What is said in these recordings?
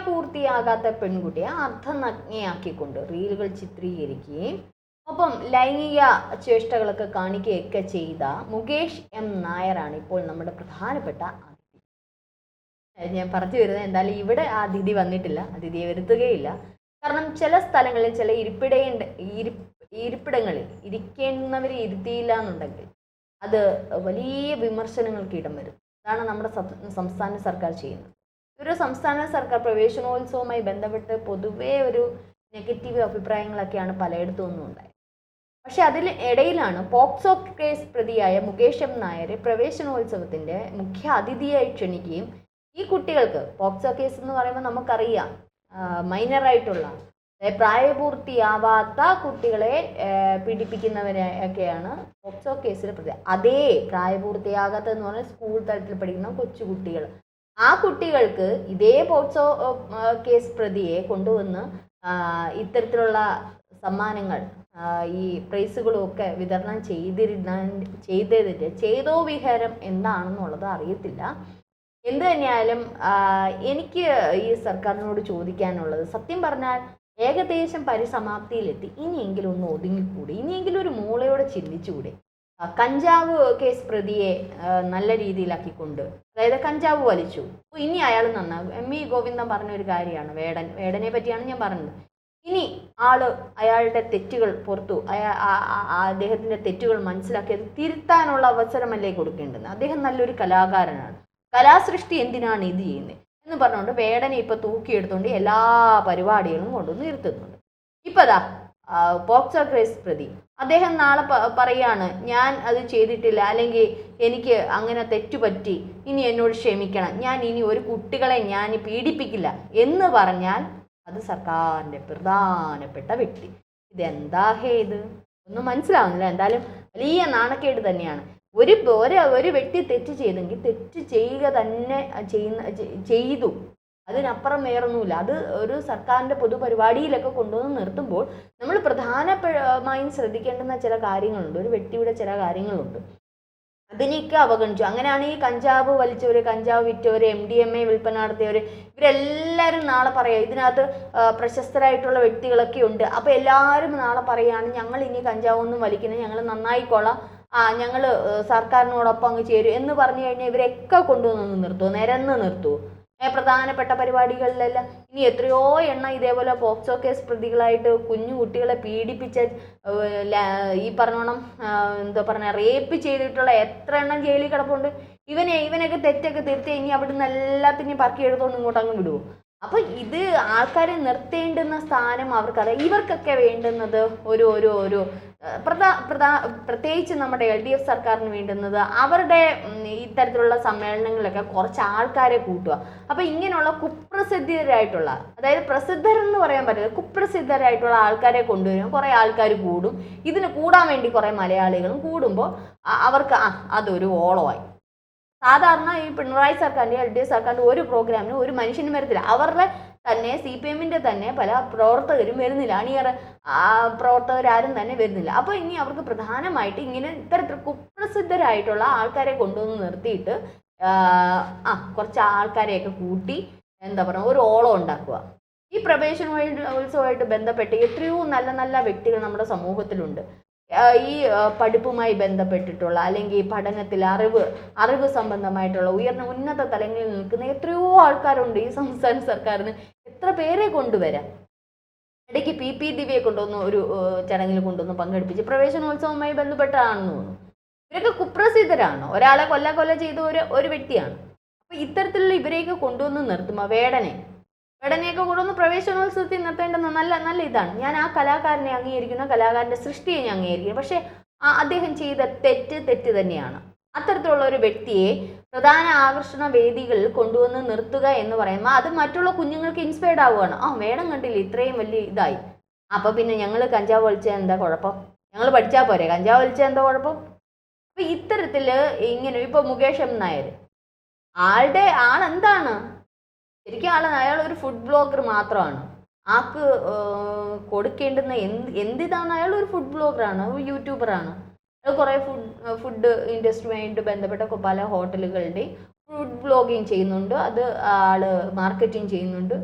പ്രായപൂർത്തിയാകാത്ത പെൺകുട്ടിയെ അർദ്ധനഗ്നയാക്കിക്കൊണ്ട് റീലുകൾ ചിത്രീകരിക്കുകയും ഒപ്പം ലൈംഗിക ചേഷ്ടകളൊക്കെ കാണിക്കുകയൊക്കെ ചെയ്ത മുകേഷ് എം നായരാണ് ഇപ്പോൾ നമ്മുടെ പ്രധാനപ്പെട്ട അതിഥി. ഞാൻ പറഞ്ഞു വരുന്നത് എന്തായാലും ഇവിടെ ആ അതിഥി വന്നിട്ടില്ല, അതിഥിയെ വരുത്തുകയില്ല. കാരണം ചില സ്ഥലങ്ങളിൽ ചില ഇരിപ്പിടങ്ങളിൽ ഇരിക്കേണ്ടവരെ ഇരുത്തിയില്ല എന്നുണ്ടെങ്കിൽ അത് വലിയ വിമർശനങ്ങൾക്ക് ഇടം വരും. അതാണ് നമ്മുടെ സംസ്ഥാന സർക്കാർ ചെയ്യുന്നത്. ഒരു സംസ്ഥാന സർക്കാർ പ്രവേശനോത്സവവുമായി ബന്ധപ്പെട്ട് പൊതുവേ ഒരു നെഗറ്റീവ് അഭിപ്രായങ്ങളൊക്കെയാണ് പലയിടത്തും ഒന്നും ഉണ്ടായത്. പക്ഷെ അതിൽ ഇടയിലാണ് പോക്സോ കേസ് പ്രതിയായ മുകേഷ് എം നായരെ പ്രവേശനോത്സവത്തിൻ്റെ മുഖ്യ അതിഥിയായി ക്ഷണിക്കുകയും ഈ കുട്ടികൾക്ക് പോക്സോ കേസ് എന്ന് പറയുമ്പോൾ നമുക്കറിയാം മൈനറായിട്ടുള്ള പ്രായപൂർത്തിയാവാത്ത കുട്ടികളെ പീഡിപ്പിക്കുന്നവരെയൊക്കെയാണ് പോക്സോ കേസിൽ പ്രതി. അതേ പ്രായപൂർത്തിയാകാത്തതെന്ന് പറഞ്ഞാൽ സ്കൂൾ തലത്തിൽ പഠിക്കുന്ന കൊച്ചുകുട്ടികൾ, ആ കുട്ടികൾക്ക് ഇതേ പോക്സോ കേസ് പ്രതിയെ കൊണ്ടുവന്ന് ഇത്തരത്തിലുള്ള സമ്മാനങ്ങൾ ഈ പ്രൈസുകളും ഒക്കെ വിതരണം ചെയ്തതിൻ്റെ ചെയ്തോ വിഹാരം എന്താണെന്നുള്ളത് അറിയത്തില്ല. എന്ത് തന്നെയായാലും എനിക്ക് ഈ സർക്കാരിനോട് ചോദിക്കാനുള്ളത്, സത്യം പറഞ്ഞാൽ ഏകദേശം പരിസമാപ്തിയിലെത്തി, ഇനിയെങ്കിലും ഒന്ന് ഒതുങ്ങിക്കൂടി, ഇനിയെങ്കിലും ഒരു മൂളയോടെ ചിന്തിച്ചുകൂടെ? കഞ്ചാവ് കേസ് പ്രതിയെ നല്ല രീതിയിലാക്കിക്കൊണ്ട്, അതായത് കഞ്ചാവ് വലിച്ചു, ഇനി അയാൾ നന്നാകും. എം.വി. ഗോവിന്ദൻ പറഞ്ഞൊരു കാര്യമാണ്, വേടനെ പറ്റിയാണ് ഞാൻ പറഞ്ഞത്. ഇനി അയാളുടെ തെറ്റുകൾ പുറത്തു, അദ്ദേഹത്തിൻ്റെ തെറ്റുകൾ മനസ്സിലാക്കിയത് തിരുത്താനുള്ള അവസരമല്ലേ കൊടുക്കേണ്ടത്? അദ്ദേഹം നല്ലൊരു കലാകാരനാണ്, കലാസൃഷ്ടി എന്തിനാണ് ഇത് ചെയ്യുന്നത് എന്ന് പറഞ്ഞുകൊണ്ട് വേടനെ ഇപ്പൊ തൂക്കിയെടുത്തുകൊണ്ട് എല്ലാ പരിപാടികളും കൊണ്ടുവന്ന് നിർത്തുന്നുണ്ട്. ഇപ്പതാ പോക്സോ കേസ് പ്രതി അദ്ദേഹം നാളെ പറയാണ്, ഞാൻ അത് ചെയ്തിട്ടില്ല, അല്ലെങ്കിൽ എനിക്ക് അങ്ങനെ തെറ്റുപറ്റി, ഇനി എന്നോട് ക്ഷമിക്കണം, ഞാൻ ഇനി ഒരു കുട്ടികളെ ഞാൻ പീഡിപ്പിക്കില്ല എന്ന് പറഞ്ഞാൽ അത് സർക്കാരിൻ്റെ പ്രധാനപ്പെട്ട വ്യക്തി. ഇതെന്താ ഇത് ഒന്നും മനസ്സിലാവുന്നില്ല. എന്തായാലും വലിയ നാണക്കേട് തന്നെയാണ്. ഒരു വ്യക്തി തെറ്റ് ചെയ്തെങ്കിൽ തെറ്റ് ചെയ്യുക തന്നെ ചെയ്തു, അതിനപ്പുറം വേറൊന്നുമില്ല. അത് ഒരു സർക്കാരിൻ്റെ പൊതുപരിപാടിയിലൊക്കെ കൊണ്ടുവന്ന് നിർത്തുമ്പോൾ നമ്മൾ പ്രധാനമായും ശ്രദ്ധിക്കേണ്ടുന്ന ചില കാര്യങ്ങളുണ്ട്, ഒരു വ്യക്തിയുടെ ചില കാര്യങ്ങളുണ്ട്, അതിനെയൊക്കെ അവഗണിച്ചു. അങ്ങനെയാണ് ഈ കഞ്ചാവ് വലിച്ചവർ, കഞ്ചാവ് വിറ്റവർ, MDMA വിൽപ്പന നടത്തിയവർ, ഇവരെല്ലാവരും നാളെ പറയാം, ഇതിനകത്ത് പ്രശസ്തരായിട്ടുള്ള വ്യക്തികളൊക്കെ ഉണ്ട്. അപ്പോൾ എല്ലാവരും നാളെ പറയുകയാണ്, ഞങ്ങൾ ഇനി കഞ്ചാവൊന്നും വലിക്കുന്നത്, ഞങ്ങൾ നന്നായിക്കോളാം, ഞങ്ങൾ സർക്കാരിനോടൊപ്പം അങ്ങ് ചേരും എന്ന് പറഞ്ഞു കഴിഞ്ഞാൽ ഇവരൊക്കെ കൊണ്ടുവന്ന് നിർത്തുമോ? നിരന്ന് നിർത്തുമോ? പ്രധാനപ്പെട്ട പരിപാടികളിലെല്ലാം ഇനി എത്രയോ എണ്ണം ഇതേപോലെ പോക്സോ കേസ് പ്രതികളായിട്ട് കുഞ്ഞു കുട്ടികളെ പീഡിപ്പിച്ച, ഈ പറഞ്ഞോണം എന്താ പറഞ്ഞ റേപ്പ് ചെയ്തിട്ടുള്ള എത്ര എണ്ണം ജയിലിൽ കിടപ്പുണ്ട്. ഇവനൊക്കെ തെറ്റൊക്കെ തിരുത്തി ഇനി അവിടുന്ന് എല്ലാത്തിനെയും പറക്കി എടുത്തുകൊണ്ട് ഇങ്ങോട്ട് അങ്ങ് വിടുമോ? അപ്പോൾ ഇത് ആൾക്കാരെ നിർത്തേണ്ടുന്ന സ്ഥാനം അവർക്കറിയാം. ഇവർക്കൊക്കെ വേണ്ടുന്നത് ഒരു പ്രത്യേകിച്ച് നമ്മുടെ LDF സർക്കാരിന് വേണ്ടുന്നത് അവരുടെ ഇത്തരത്തിലുള്ള സമ്മേളനങ്ങളിലൊക്കെ കുറച്ച് ആൾക്കാരെ കൂട്ടുക. അപ്പോൾ ഇങ്ങനെയുള്ള കുപ്രസിദ്ധരായിട്ടുള്ള, അതായത് പ്രസിദ്ധരെന്ന് പറയാൻ പറ്റില്ല, കുപ്രസിദ്ധരായിട്ടുള്ള ആൾക്കാരെ കൊണ്ടുവരും, കുറേ ആൾക്കാർ കൂടും. ഇതിന് കൂടാൻ വേണ്ടി കുറേ മലയാളികളും കൂടുമ്പോൾ അവർക്ക് അതൊരു ഓളമായി. സാധാരണ ഈ പിണറായി സർക്കാരിൻ്റെ LDF സർക്കാരിൻ്റെ ഒരു പ്രോഗ്രാമിനും ഒരു മനുഷ്യനും വരത്തില്ല. അവരുടെ തന്നെ CPM-ൻ്റെ തന്നെ പല പ്രവർത്തകരും വരുന്നില്ല, അണിയറ പ്രവർത്തകരാരും തന്നെ വരുന്നില്ല. അപ്പോൾ ഇനി അവർക്ക് പ്രധാനമായിട്ട് ഇങ്ങനെ ഇത്തരത്തിൽ കുപ്രസിദ്ധരായിട്ടുള്ള ആൾക്കാരെ കൊണ്ടുവന്ന് നിർത്തിയിട്ട് കുറച്ച് ആൾക്കാരെയൊക്കെ കൂട്ടി എന്താ പറയുക ഒരു ഓളം ഉണ്ടാക്കുക. ഈ പ്രവേശനോത്സവമായിട്ട് ബന്ധപ്പെട്ട് എത്രയോ നല്ല നല്ല വ്യക്തികൾ നമ്മുടെ സമൂഹത്തിലുണ്ട്. ഈ പഠിപ്പുമായി ബന്ധപ്പെട്ടിട്ടുള്ള അല്ലെങ്കിൽ പഠനത്തിൽ അറിവ് സംബന്ധമായിട്ടുള്ള ഉന്നത തലങ്ങളിൽ നിൽക്കുന്ന എത്രയോ ആൾക്കാരുണ്ട്. ഈ സംസ്ഥാന സർക്കാരിന് എത്ര പേരെ കൊണ്ടുവരാം. ഇടയ്ക്ക് PP ദിവ്യയെ കൊണ്ടുവന്ന് ഒരു ചടങ്ങിൽ കൊണ്ടുവന്ന് പങ്കെടുപ്പിച്ച് പ്രവേശനോത്സവവുമായി ബന്ധപ്പെട്ടാണെന്ന് തോന്നുന്നു. ഇവരൊക്കെ കുപ്രസിദ്ധരാണ്, ഒരാളെ കൊല്ല ചെയ്ത ഒരു വ്യക്തിയാണ്. അപ്പോൾ ഇത്തരത്തിലുള്ള ഇവരെയൊക്കെ കൊണ്ടുവന്ന് നിർത്തുമ്പോൾ വേടനെയൊക്കെ കൊണ്ടുവന്ന് പ്രവേശനോത്സവത്തിൽ നിർത്തേണ്ടുന്ന നല്ല ഇതാണ്. ഞാൻ ആ കലാകാരനെ അംഗീകരിക്കുന്ന, കലാകാരൻ്റെ സൃഷ്ടിയെ ഞാൻ അംഗീകരിക്കുന്നു. പക്ഷേ അദ്ദേഹം ചെയ്ത തെറ്റ് തന്നെയാണ്. അത്തരത്തിലുള്ള ഒരു വ്യക്തിയെ പ്രധാന ആകർഷണ വേദികളിൽ കൊണ്ടുവന്ന് നിർത്തുക എന്ന് പറയുമ്പോൾ അത് മറ്റുള്ള കുഞ്ഞുങ്ങൾക്ക് ഇൻസ്പയർഡ് ആവുകയാണ്. വേടം കണ്ടില്ല ഇത്രയും വലിയ ഇതായി, അപ്പോൾ പിന്നെ ഞങ്ങൾ കഞ്ചാവ് വലിച്ചാൽ എന്താ കുഴപ്പം, ഞങ്ങൾ പഠിച്ചാൽ പോരെ, കഞ്ചാവ് വലിച്ചാൽ എന്താ കുഴപ്പം? അപ്പോൾ ഇത്തരത്തിൽ ഇങ്ങനെ ഇപ്പോൾ മുകേഷ് എം നായർ ആളെന്താണ് ശരിക്കും അയാൾ ഒരു ഫുഡ് ബ്ലോഗർ മാത്രമാണ്. ആൾക്ക് കൊടുക്കേണ്ടുന്ന എന്തിതാണ്, അയാൾ ഒരു ഫുഡ് ബ്ലോഗറാണ്, ഒരു യൂട്യൂബറാണ്. അയാൾ കുറേ ഫുഡ് ഇൻഡസ്ട്രിയുമായിട്ട് ബന്ധപ്പെട്ട പല ഹോട്ടലുകളുടെയും ഫുഡ് ബ്ലോഗിങ് ചെയ്യുന്നുണ്ട്, അത് ആൾ മാർക്കറ്റിംഗ് ചെയ്യുന്നുണ്ട്.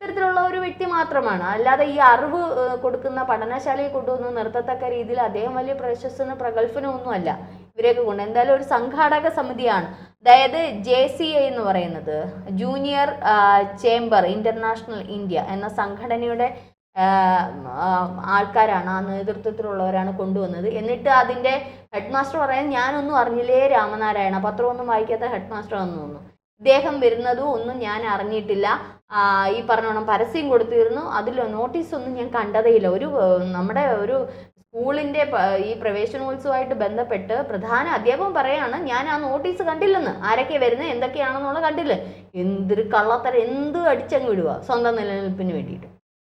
ഇത്തരത്തിലുള്ള ഒരു വ്യക്തി മാത്രമാണ്. അല്ലാതെ ഈ അറിവ് കൊടുക്കുന്ന പഠനശാലയിൽ കൊണ്ടുവന്ന് നിർത്തത്തക്ക രീതിയിൽ അദ്ദേഹം വലിയ പ്രശസ്തനോ പ്രഗത്ഭനോ ഒന്നുമല്ല ഇവരെയൊക്കെ കൊണ്ട്. എന്തായാലും ഒരു സംഘാടക സമിതിയാണ്, അതായത് JCI എന്ന് പറയുന്നത് ജൂനിയർ ചേംബർ ഇന്റർനാഷണൽ ഇന്ത്യ എന്ന സംഘടനയുടെ ആൾക്കാരാണ്, ആ നേതൃത്വത്തിലുള്ളവരാണ് കൊണ്ടുവന്നത്. എന്നിട്ട് അതിൻ്റെ ഹെഡ് മാസ്റ്റർ പറയാൻ ഞാനൊന്നും അറിഞ്ഞില്ലേ രാമനാരായണ, പത്രമൊന്നും വായിക്കാത്ത ഹെഡ് മാസ്റ്റർ ആണെന്ന് തോന്നുന്നു. ഇദ്ദേഹം വരുന്നതും ഒന്നും ഞാൻ അറിഞ്ഞിട്ടില്ല, ഈ പറഞ്ഞോണം പരസ്യം കൊടുത്തിരുന്നു, അതിൽ നോട്ടീസൊന്നും ഞാൻ കണ്ടതേയില്ല. നമ്മുടെ ഒരു സ്കൂളിൻ്റെ ഈ പ്രവേശനോത്സവമായിട്ട് ബന്ധപ്പെട്ട് പ്രധാന അധ്യാപകൻ പറയാണ് ഞാൻ ആ നോട്ടീസ് കണ്ടില്ലെന്ന്, ആരൊക്കെ വരുന്നത് എന്തൊക്കെയാണെന്നുള്ള കണ്ടില്ല. എന്തൊരു കള്ളത്തരം, എന്ത് അടിച്ചങ്ങ് വിടുക സ്വന്തം നിലനിൽപ്പിന് വേണ്ടിയിട്ട്.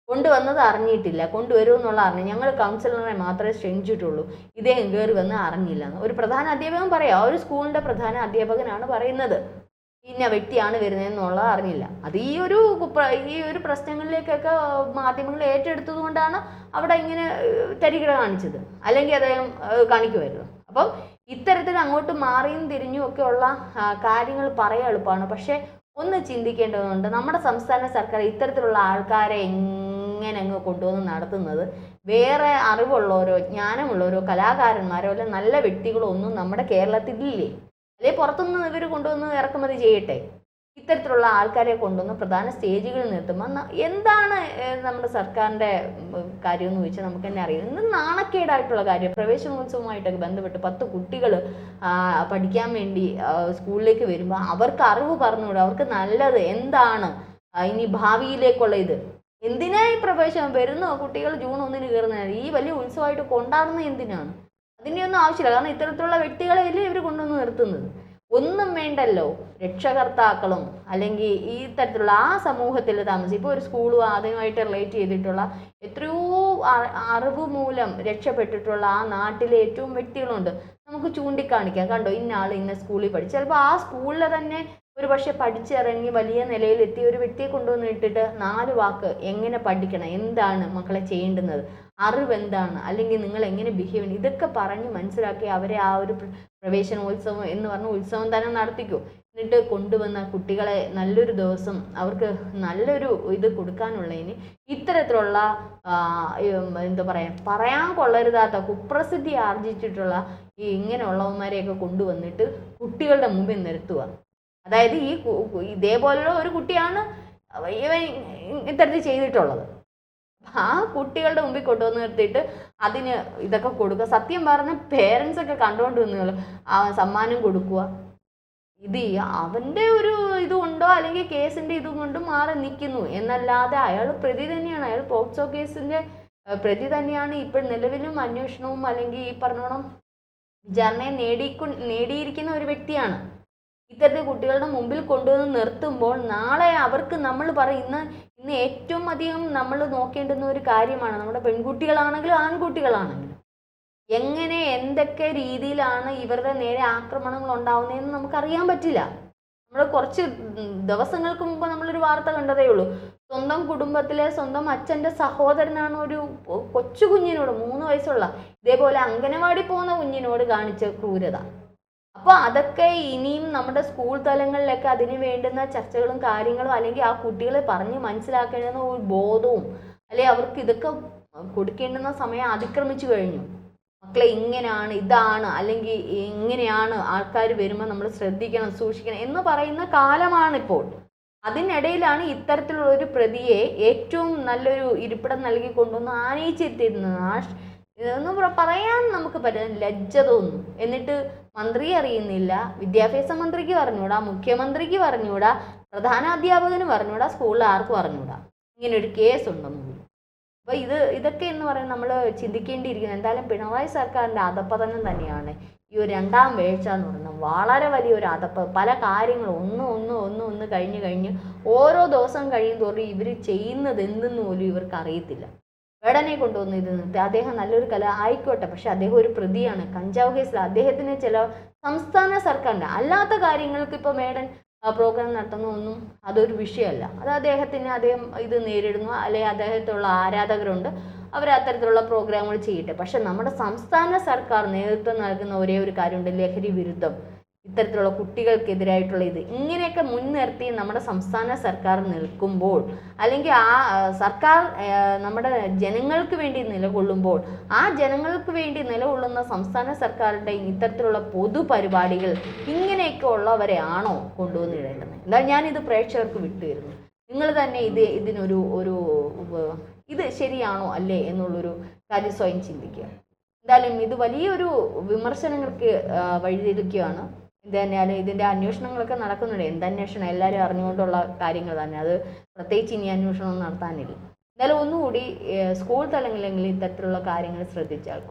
കൊണ്ടുവന്നത് അറിഞ്ഞിട്ടില്ല, കൊണ്ടുവരുമെന്നുള്ള അറിഞ്ഞു, ഞങ്ങൾ കൗൺസിലറെ മാത്രമേ ക്ഷണിച്ചിട്ടുള്ളൂ, ഇദ്ദേഹം കയറി വന്ന് അറിഞ്ഞില്ലെന്ന് ഒരു പ്രധാന അധ്യാപകൻ പറയാം. ഒരു സ്കൂളിൻ്റെ പ്രധാന അധ്യാപകനാണ് പറയുന്നത് ഇന്ന വ്യക്തിയാണ് വരുന്നതെന്നുള്ളത് അറിഞ്ഞില്ല. അത് ഈ ഒരു പ്രശ്നങ്ങളിലേക്കൊക്കെ മാധ്യമങ്ങൾ ഏറ്റെടുത്തത് കൊണ്ടാണ് അവിടെ ഇങ്ങനെ തരികിട കാണിച്ചത്, അല്ലെങ്കിൽ അദ്ദേഹം കാണിക്കുമായിരുന്നു. അപ്പം ഇത്തരത്തിൽ അങ്ങോട്ട് മാറിയും തിരിഞ്ഞും ഒക്കെയുള്ള കാര്യങ്ങൾ പറയാൻ എളുപ്പമാണ്. പക്ഷെ ഒന്ന് ചിന്തിക്കേണ്ടതുണ്ട്, നമ്മുടെ സംസ്ഥാന സർക്കാർ ഇത്തരത്തിലുള്ള ആൾക്കാരെ എങ്ങനെ അങ്ങ് കൊണ്ടുവന്ന് നടത്തുന്നത്. വേറെ അറിവുള്ളവരോ ജ്ഞാനമുള്ളവരോ കലാകാരന്മാരോ അല്ല നല്ല വ്യക്തികളോ ഒന്നും നമ്മുടെ കേരളത്തിലില്ലേ? അല്ലെ പുറത്തുനിന്ന് ഇവർ കൊണ്ടുവന്ന് ഇറക്കുമതി ചെയ്യട്ടെ. ഇത്തരത്തിലുള്ള ആൾക്കാരെ കൊണ്ടുവന്ന് പ്രധാന സ്റ്റേജുകളിൽ നിർത്തുമ്പോൾ എന്താണ് നമ്മുടെ സർക്കാരിൻ്റെ കാര്യം എന്ന് ചോദിച്ചാൽ നമുക്ക് തന്നെ അറിയാം. എന്ത് നാണക്കേടായിട്ടുള്ള കാര്യം. പ്രവേശനോത്സവമായിട്ടൊക്കെ ബന്ധപ്പെട്ട് 10 കുട്ടികൾ പഠിക്കാൻ വേണ്ടി സ്കൂളിലേക്ക് വരുമ്പോൾ അവർക്ക് അറിവ് പറഞ്ഞുകൂടെ, അവർക്ക് നല്ലത് എന്താണ് ഇനി ഭാവിയിലേക്കുള്ള ഇത്. എന്തിനായി പ്രവേശനം വരുന്നോ കുട്ടികൾ ജൂൺ 1 കയറുന്നത്, ഈ വലിയ ഉത്സവമായിട്ട് കൊണ്ടാടുന്നത് എന്തിനാണ്? അതിൻ്റെ ഒന്നും ആവശ്യമില്ല. കാരണം ഇത്തരത്തിലുള്ള വ്യക്തികളെയല്ലേ ഇവർ കൊണ്ടുവന്ന് നിർത്തുന്നത്. ഒന്നും വേണ്ടല്ലോ, രക്ഷകർത്താക്കളും അല്ലെങ്കിൽ ഈ തരത്തിലുള്ള ആ സമൂഹത്തിൽ താമസിക്കും. ഇപ്പോൾ ഒരു സ്കൂളും ആദ്യമായിട്ട് റിലേറ്റ് ചെയ്തിട്ടുള്ള എത്രയോ അറിവ് മൂലം രക്ഷപ്പെട്ടിട്ടുള്ള ആ നാട്ടിലെ ഏറ്റവും വ്യക്തികളുണ്ട്, നമുക്ക് ചൂണ്ടിക്കാണിക്കാം. കണ്ടോ, ഇന്ന ആൾ ഇന്ന സ്കൂളിൽ പഠിച്ചു, ചിലപ്പോൾ ആ സ്കൂളിൽ തന്നെ ഒരു പക്ഷെ പഠിച്ചിറങ്ങി വലിയ നിലയിലെത്തിയ ഒരു വ്യക്തിയെ കൊണ്ടുവന്ന് ഇട്ടിട്ട് 4 വാക്ക് എങ്ങനെ പഠിക്കണം, എന്താണ് മക്കളെ ചെയ്യേണ്ടുന്നത്, അറിവ് എന്താണ്, അല്ലെങ്കിൽ നിങ്ങൾ എങ്ങനെ ബിഹേവ് ചെയ്യണം, ഇതൊക്കെ പറഞ്ഞ് മനസ്സിലാക്കി അവരെ ആ ഒരു പ്രവേശനോത്സവം എന്ന് പറഞ്ഞ ഉത്സവം തന്നെ നടത്തിക്കും. എന്നിട്ട് കൊണ്ടുവന്ന കുട്ടികളെ നല്ലൊരു ദിവസം അവർക്ക് നല്ലൊരു ഇത് കൊടുക്കാനുള്ളതിന് ഇത്തരത്തിലുള്ള എന്താ പറയാൻ കൊള്ളരുതാത്ത കുപ്രസിദ്ധി ആർജിച്ചിട്ടുള്ള ഈ ഇങ്ങനെയുള്ളവന്മാരെയൊക്കെ കൊണ്ടുവന്നിട്ട് കുട്ടികളുടെ മുമ്പിൽ നിർത്തുക. അതായത് ഇതേപോലുള്ള ഒരു കുട്ടിയാണ് ഇവൻ ഇത്തരത്തിൽ ചെയ്തിട്ടുള്ളത്. ആ കുട്ടികളുടെ മുമ്പിൽ കൊണ്ടുവന്ന് നിർത്തിയിട്ട് അതിന് ഇതൊക്കെ കൊടുക്കുക. സത്യം പറഞ്ഞ പേരൻസ് ഒക്കെ കണ്ടുകൊണ്ട് നിന്നുള്ളൂ സമ്മാനം കൊടുക്കുക. ഇത് അവൻ്റെ ഒരു ഇതുകൊണ്ടോ അല്ലെങ്കിൽ കേസിൻ്റെ ഇതും കൊണ്ട് മാറി നിൽക്കുന്നു എന്നല്ലാതെ അയാൾ പ്രതി തന്നെയാണ്, അയാൾ പോക്സോ കേസിൻ്റെ പ്രതി തന്നെയാണ്. ഇപ്പോൾ നിലവിലും അന്വേഷണവും അല്ലെങ്കിൽ ഈ പറഞ്ഞോണം വിചാരണയെ നേടിയിരിക്കുന്ന ഒരു വ്യക്തിയാണ്. ഇത്തരത്തിൽ കുട്ടികളുടെ മുമ്പിൽ കൊണ്ടുവന്ന് നിർത്തുമ്പോൾ നാളെ അവർക്ക് നമ്മൾ പറയും ഇന്ന് ഏറ്റവും അധികം നമ്മൾ നോക്കേണ്ടുന്ന ഒരു കാര്യമാണ് നമ്മുടെ പെൺകുട്ടികളാണെങ്കിലും ആൺകുട്ടികളാണെങ്കിലും എങ്ങനെ എന്തൊക്കെ രീതിയിലാണ് ഇവരുടെ നേരെ ആക്രമണങ്ങൾ ഉണ്ടാവുന്നതെന്ന് നമുക്കറിയാൻ പറ്റില്ല. നമ്മൾ കുറച്ച് ദിവസങ്ങൾക്ക് മുമ്പ് നമ്മളൊരു വാർത്ത കണ്ടതേ ഉള്ളൂ. സ്വന്തം കുടുംബത്തിലെ സ്വന്തം അച്ഛൻ്റെ സഹോദരനാണ് ഒരു കൊച്ചു കുഞ്ഞിനോട് 3 വയസ്സുള്ള ഇതേപോലെ അംഗനവാടി പോകുന്ന കുഞ്ഞിനോട് കാണിച്ച ക്രൂരത. അപ്പോൾ അതൊക്കെ ഇനിയും നമ്മുടെ സ്കൂൾ തലങ്ങളിലൊക്കെ അതിന് വേണ്ടുന്ന ചർച്ചകളും കാര്യങ്ങളും അല്ലെങ്കിൽ ആ കുട്ടികളെ പറഞ്ഞ് മനസ്സിലാക്കേണ്ടുന്ന ഒരു ബോധവും അല്ലെങ്കിൽ അവർക്ക് ഇതൊക്കെ കൊടുക്കേണ്ടുന്ന സമയം അതിക്രമിച്ചു കഴിഞ്ഞു. മക്കളെ ഇങ്ങനെയാണ് ഇതാണ് അല്ലെങ്കിൽ ഇങ്ങനെയാണ് ആൾക്കാർ വരുമ്പോൾ നമ്മൾ ശ്രദ്ധിക്കണം സൂക്ഷിക്കണം എന്ന് പറയുന്ന കാലമാണിപ്പോൾ. അതിനിടയിലാണ് ഇത്തരത്തിലുള്ള ഒരു പ്രതിയെ ഏറ്റവും നല്ലൊരു ഇരിപ്പിടം നൽകിക്കൊണ്ടൊന്ന് ആനയിച്ചിരുത്തിയിരുന്നത്. ഇതൊന്നും പറയാൻ നമുക്ക് പറ്റുന്ന ലജ്ജ തോന്നുന്നു. എന്നിട്ട് മന്ത്രി അറിയുന്നില്ല, വിദ്യാഭ്യാസ മന്ത്രിക്ക് പറഞ്ഞുകൂടാ, മുഖ്യമന്ത്രിക്ക് പറഞ്ഞുകൂടാ, പ്രധാന അധ്യാപകന് പറഞ്ഞുകൂടാ, സ്കൂളിൽ ആർക്കും അറിഞ്ഞുകൂടാ ഇങ്ങനെ ഒരു കേസ് ഉണ്ടെന്ന്. അപ്പോൾ ഇതൊക്കെ എന്ന് പറയുന്നത് നമ്മൾ ചിന്തിക്കേണ്ടിയിരിക്കുന്നത് എന്തായാലും പിണറായി സർക്കാരിൻ്റെ അധപ്പതനം തന്നെയാണ്. ഈ ഒരു 2ാം വേഴ്ച എന്ന് പറയുന്നത് വളരെ വലിയൊരു പല കാര്യങ്ങളും ഒന്ന് കഴിഞ്ഞ് ഓരോ ദിവസം കഴിയും തോറും ഇവർ ചെയ്യുന്നത് എന്തെന്ന് പോലും ഇവർക്ക് അറിയത്തില്ല. വേടനെ കൊണ്ടുവന്ന് ഇത് നിർത്തി. അദ്ദേഹം നല്ലൊരു കല ആയിക്കോട്ടെ, പക്ഷെ അദ്ദേഹം ഒരു പ്രതിയാണ്. കഞ്ചാവ് കേസിൽ അദ്ദേഹത്തിന് ചില സംസ്ഥാന സർക്കാരിൻ്റെ അല്ലാത്ത കാര്യങ്ങൾക്ക് ഇപ്പോൾ വേടൻ പ്രോഗ്രാം നടത്തുന്നതൊന്നും അതൊരു വിഷയമല്ല. അത് അദ്ദേഹം ഇത് നേരിടുന്നു, അല്ലെങ്കിൽ അദ്ദേഹത്തിലുള്ള ആരാധകരുണ്ട്, അവർ അത്തരത്തിലുള്ള പ്രോഗ്രാമുകൾ ചെയ്യട്ടെ. പക്ഷെ നമ്മുടെ സംസ്ഥാന സർക്കാർ നേതൃത്വം നൽകുന്ന ഒരേ ഒരു കാര്യമുണ്ട്, ലഹരി വിരുദ്ധം. ഇത്തരത്തിലുള്ള കുട്ടികൾക്കെതിരായിട്ടുള്ള ഇത് ഇങ്ങനെയൊക്കെ മുൻനിർത്തി നമ്മുടെ സംസ്ഥാന സർക്കാർ നിൽക്കുമ്പോൾ, അല്ലെങ്കിൽ ആ സർക്കാർ നമ്മുടെ ജനങ്ങൾക്ക് വേണ്ടി നിലകൊള്ളുമ്പോൾ, ആ ജനങ്ങൾക്ക് വേണ്ടി നിലകൊള്ളുന്ന സംസ്ഥാന സർക്കാരിൻ്റെ ഇത്തരത്തിലുള്ള പൊതുപരിപാടികൾ ഇങ്ങനെയൊക്കെ ഉള്ളവരെ ആണോ കൊണ്ടുവന്നിടേണ്ടത്? എന്നാൽ ഞാനിത് പ്രേക്ഷകർക്ക് വിട്ടുതരുന്നു. നിങ്ങൾ തന്നെ ഇതിനൊരു ഇത് ശരിയാണോ അല്ലേ എന്നുള്ളൊരു കാര്യം സ്വയം ചിന്തിക്കുക. എന്തായാലും ഇത് വലിയൊരു വിമർശനങ്ങൾക്ക് വഴിതെളിക്കുകയാണ്. എന്തായാലും ഇതിൻ്റെ അന്വേഷണങ്ങളൊക്കെ നടക്കുന്നുണ്ട്. എന്തന്വേഷണം, എല്ലാവരും അറിഞ്ഞുകൊണ്ടുള്ള കാര്യങ്ങൾ തന്നെ, അത് പ്രത്യേകിച്ച് ഇനി അന്വേഷണം നടത്താനില്ല. എന്തായാലും ഒന്നുകൂടി സ്കൂൾ തലങ്ങളിലെങ്കിലും ഇത്തരത്തിലുള്ള കാര്യങ്ങൾ ശ്രദ്ധിച്ചാൽ